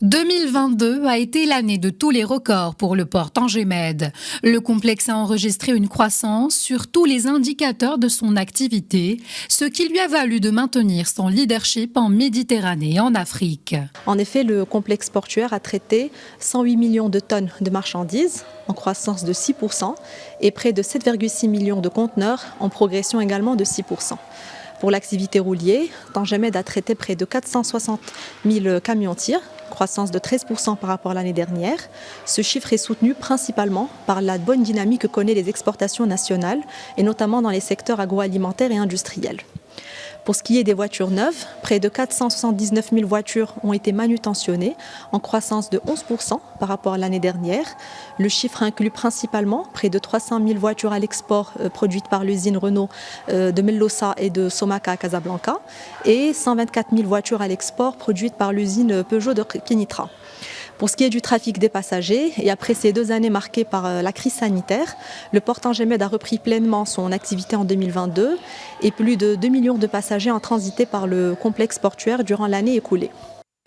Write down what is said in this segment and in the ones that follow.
2022 a été l'année de tous les records pour le port Tangemed. Le complexe a enregistré une croissance sur tous les indicateurs de son activité, ce qui lui a valu de maintenir son leadership en Méditerranée et en Afrique. En effet, le complexe portuaire a traité 108 millions de tonnes de marchandises, en croissance de 6%, et près de 7,6 millions de conteneurs, en progression également de 6%. Pour l'activité roulier, Tangemed a traité près de 460 000 camions-tirs, croissance de 13% par rapport à l'année dernière. Ce chiffre est soutenu principalement par la bonne dynamique que connaissent les exportations nationales, et notamment dans les secteurs agroalimentaires et industriels. Pour ce qui est des voitures neuves, près de 479 000 voitures ont été manutentionnées, en croissance de 11% par rapport à l'année dernière. Le chiffre inclut principalement près de 300 000 voitures à l'export produites par l'usine Renault de Mellosa et de Somaca à Casablanca et 124 000 voitures à l'export produites par l'usine Peugeot de Kenitra. Pour ce qui est du trafic des passagers, et après ces 2 années marquées par la crise sanitaire, le port Tangemed a repris pleinement son activité en 2022 et plus de 2 millions de passagers ont transité par le complexe portuaire durant l'année écoulée.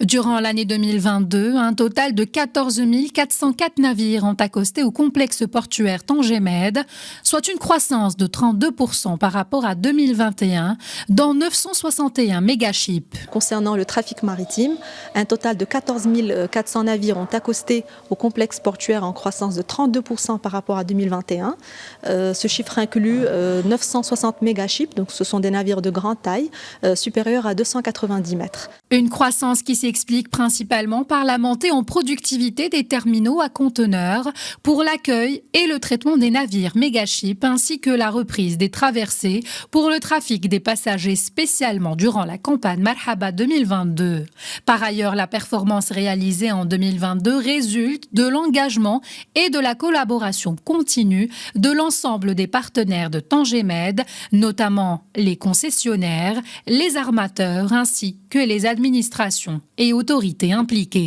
Durant l'année 2022, un total de 14 404 navires ont accosté au complexe portuaire Tangemed, soit une croissance de 32% par rapport à 2021, dans 961 mégaships. Concernant le trafic maritime, un total de 14 400 navires ont accosté au complexe portuaire en croissance de 32% par rapport à 2021. Ce chiffre inclut 960 mégaships, donc ce sont des navires de grande taille, supérieurs à 290 mètres. Une croissance qui s'explique principalement par la montée en productivité des terminaux à conteneurs pour l'accueil et le traitement des navires mégaships ainsi que la reprise des traversées pour le trafic des passagers spécialement durant la campagne Marhaba 2022. Par ailleurs, la performance réalisée en 2022 résulte de l'engagement et de la collaboration continue de l'ensemble des partenaires de Tangemed, notamment les concessionnaires, les armateurs ainsi que les administrations et autorités impliquées.